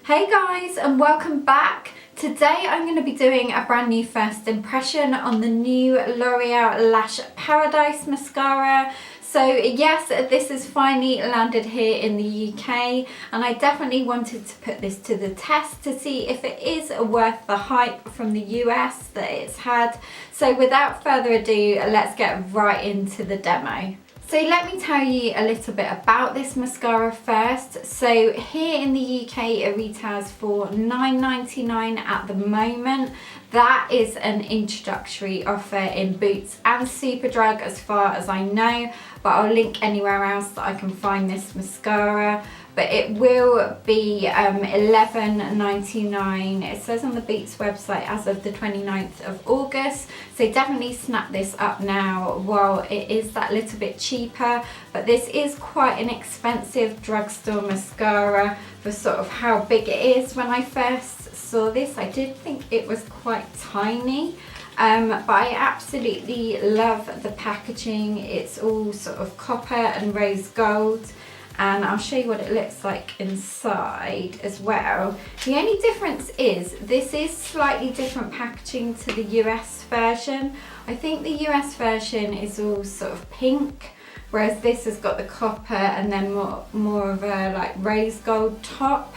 Hey guys, and welcome back. Today I'm going to be doing a brand new first impression on the new L'Oreal Lash Paradise Mascara. So yes, this has finally landed here in the UK, and I definitely wanted to put this to the test to see if it is worth the hype from the US that it's had. So without further ado, let's get right into the demo. So let me tell you a little bit about this mascara first. So here in the UK it retails for £9.99 at the moment. That is an introductory offer in Boots and Superdrug as far as I know, but I'll link anywhere else that I can find this mascara. But it will be $11.99. It says on the Boots website as of the 29th of August. So definitely snap this up now while it is that little bit cheaper. But this is quite an expensive drugstore mascara for sort of how big it is. When I first saw this, I did think it was quite tiny. But I absolutely love the packaging. It's all sort of copper and rose gold. And I'll show you what it looks like inside as well. The only difference is this is slightly different packaging to the US version. I think the US version is all sort of pink, whereas this has got the copper and then more of a like rose gold top.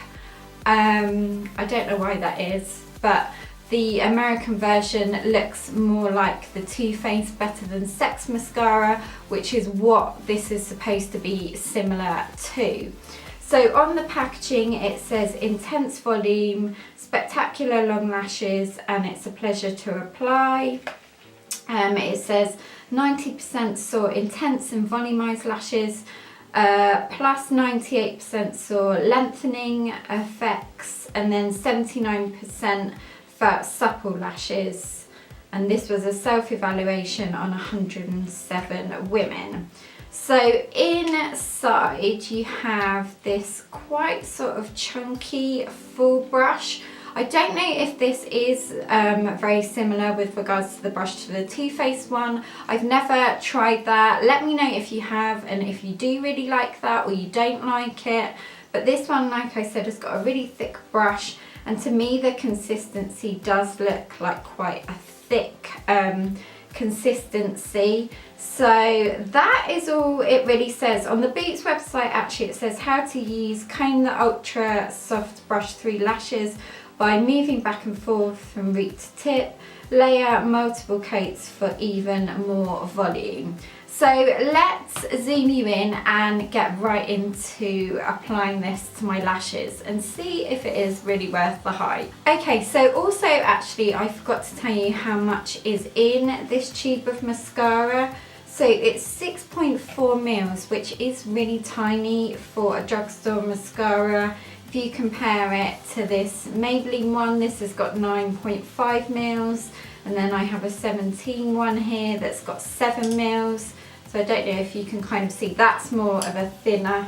I don't know why that is, but the American version looks more like the Too Faced Better Than Sex mascara, which is what this is supposed to be similar to. So on the packaging it says intense volume, spectacular long lashes, and it's a pleasure to apply. It says 90% saw intense and volumized lashes, plus 98% saw lengthening effects, and then 79% for supple lashes. And this was a self-evaluation on 107 women. So inside you have this quite sort of chunky full brush. I don't know if this is very similar with regards to the brush to the Too Faced one. I've never tried that. Let me know if you have and if you do really like that or you don't like it. But this one, like I said, has got a really thick brush. And to me, the consistency does look like quite a thick consistency. So that is all it really says. On the Boots website, actually, it says how to use comb the ultra soft brush through lashes by moving back and forth from root to tip. Layer multiple coats for even more volume. So let's zoom you in and get right into applying this to my lashes and see if it is really worth the hype. Okay, so also actually I forgot to tell you how much is in this tube of mascara. So it's 6.4 mils, which is really tiny for a drugstore mascara. If you compare it to this Maybelline one, this has got 9.5 mils. And then I have a 17 one here that's got 7 mils. So I don't know if you can kind of see, that's more of a thinner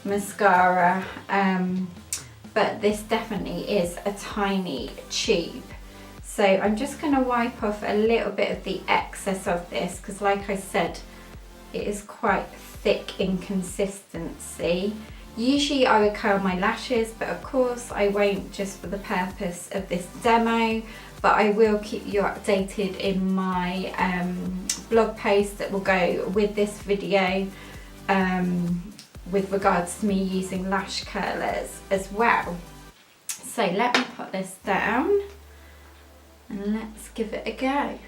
mascara, but this definitely is a tiny tube. So I'm just going to wipe off a little bit of the excess of this, because like I said, it is quite thick in consistency. Usually I would curl my lashes, but of course I won't, just for the purpose of this demo. But I will keep you updated in my blog post that will go with this video with regards to me using lash curlers as well. So let me put this down and let's give it a go.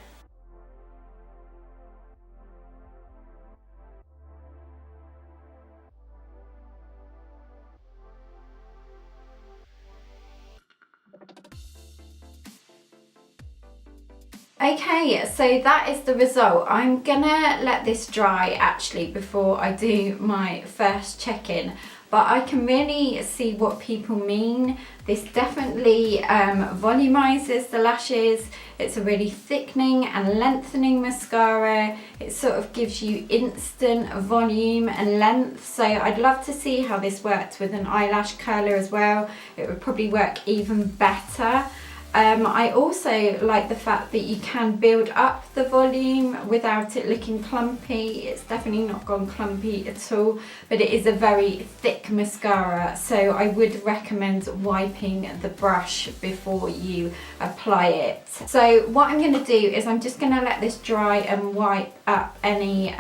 Okay, so that is the result. I'm gonna let this dry actually before I do my first check-in, but I can really see what people mean. This definitely volumizes the lashes. It's a really thickening and lengthening mascara. It sort of gives you instant volume and length. So I'd love to see how this worked with an eyelash curler as well. It would probably work even better. I also like the fact that you can build up the volume without it looking clumpy. It's definitely not gone clumpy at all, but it is a very thick mascara, so I would recommend wiping the brush before you apply it. So what I'm going to do is I'm just going to let this dry and wipe up any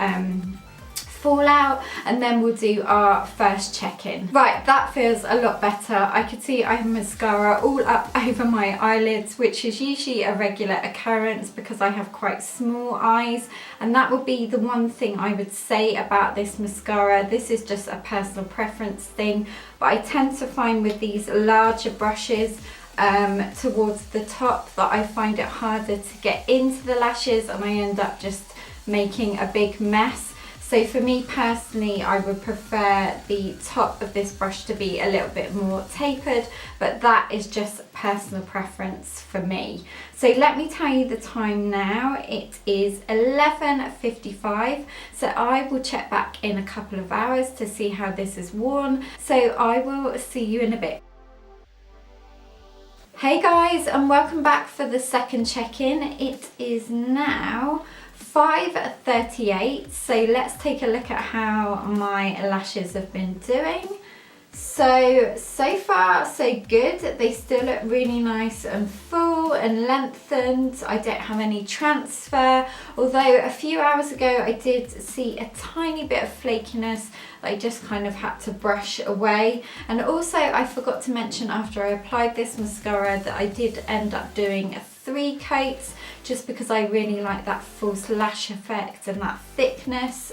fallout, and then we'll do our first check-in. Right, that feels a lot better. I could see I have mascara all up over my eyelids, which is usually a regular occurrence because I have quite small eyes, and that would be the one thing I would say about this mascara. This is just a personal preference thing, but I tend to find with these larger brushes towards the top that I find it harder to get into the lashes, and I end up just making a big mess. So for me personally, I would prefer the top of this brush to be a little bit more tapered, but that is just personal preference for me. So let me tell you the time now. It is 11:55, so I will check back in a couple of hours to see how this is worn. So I will see you in a bit. Hey guys, and welcome back for the second check-in. It is now 5:38, so let's take a look at how my lashes have been doing. So far so good. They still look really nice and full and lengthened. I don't have any transfer, although a few hours ago I did see a tiny bit of flakiness that I just kind of had to brush away. And also I forgot to mention, after I applied this mascara, that I did end up doing 3 coats just because I really like that false lash effect and that thickness.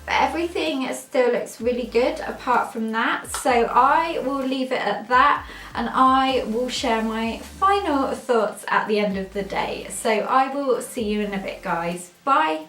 But everything still looks really good apart from that, so I will leave it at that, and I will share my final thoughts at the end of the day. So I will see you in a bit, guys. Bye.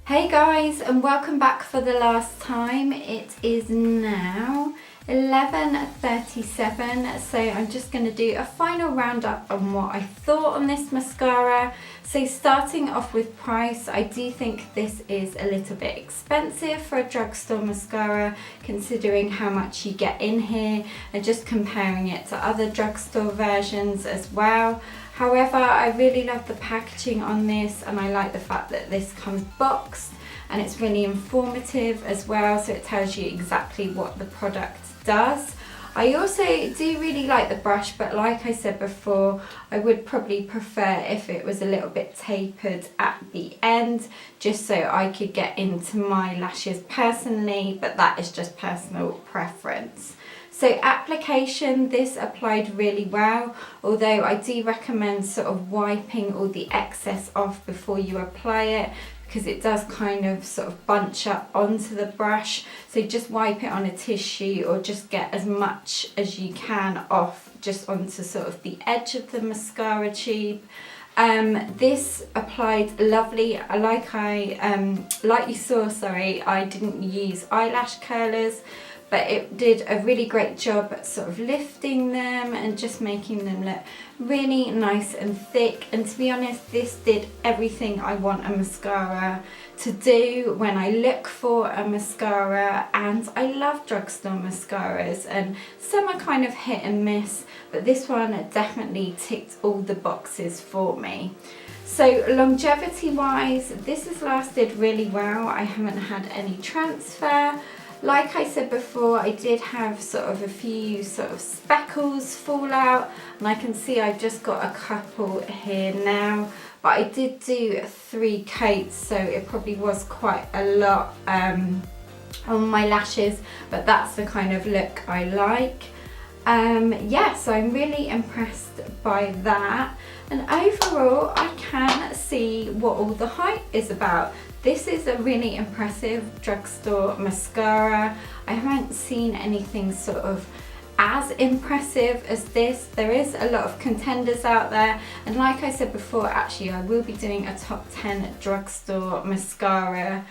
Hey guys, and welcome back for the last time. It is now 11:37, so I'm just going to do a final roundup on what I thought on this mascara. So starting off with price, I do think this is a little bit expensive for a drugstore mascara, considering how much you get in here, and just comparing it to other drugstore versions as well. However, I really love the packaging on this, and I like the fact that this comes boxed, and it's really informative as well, so it tells you exactly what the product does. I also do really like the brush, but like I said before, I would probably prefer if it was a little bit tapered at the end, just so I could get into my lashes personally, but that is just personal preference. So application, this applied really well, although I do recommend sort of wiping all the excess off before you apply it, because it does kind of sort of bunch up onto the brush. So just wipe it on a tissue, or just get as much as you can off just onto sort of the edge of the mascara tube. This applied lovely. Like you saw, sorry, I didn't use eyelash curlers, but it did a really great job at sort of lifting them and just making them look really nice and thick. And to be honest, this did everything I want a mascara to do when I look for a mascara. And I love drugstore mascaras, and some are kind of hit and miss, but this one definitely ticked all the boxes for me. So longevity wise, this has lasted really well. I haven't had any transfer. Like I said before, I did have sort of a few sort of speckles fall out, and I can see I've just got a couple here now, but I did do 3 coats, so it probably was quite a lot on my lashes, but that's the kind of look I like. Yeah, so I'm really impressed by that, and overall I can see what all the hype is about. This is a really impressive drugstore mascara. I haven't seen anything sort of as impressive as this. There is a lot of contenders out there, and like I said before, actually I will be doing a top 10 drugstore mascara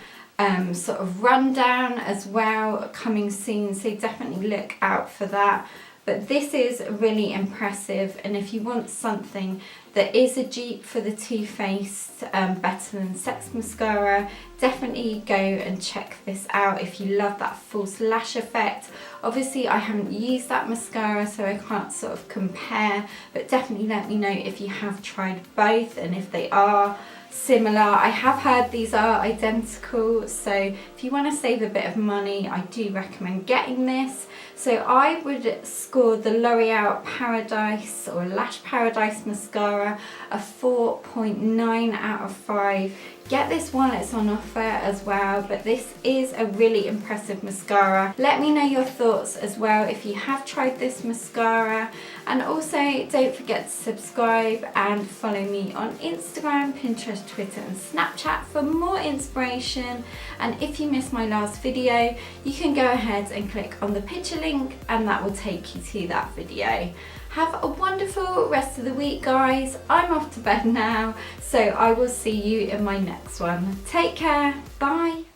sort of rundown as well coming soon, so definitely look out for that. but this is really impressive, and if you want something that is a dupe for the Too Faced Better Than Sex mascara, definitely go and check this out if you love that false lash effect. Obviously I haven't used that mascara, so I can't sort of compare, but definitely let me know if you have tried both and if they are similar. I have heard these are identical, so if you want to save a bit of money, I do recommend getting this. So I would score the L'Oreal Paradise or Lash Paradise Mascara a 4.9 out of 5. Get this while it's on offer as well, but this is a really impressive mascara. Let me know your thoughts as well if you have tried this mascara, and also don't forget to subscribe and follow me on Instagram, Pinterest, Twitter and Snapchat for more inspiration. And if you missed my last video, you can go ahead and click on the picture link and that will take you to that video. Have a wonderful rest of the week, guys. I'm off to bed now, so I will see you in my next one. Take care. Bye.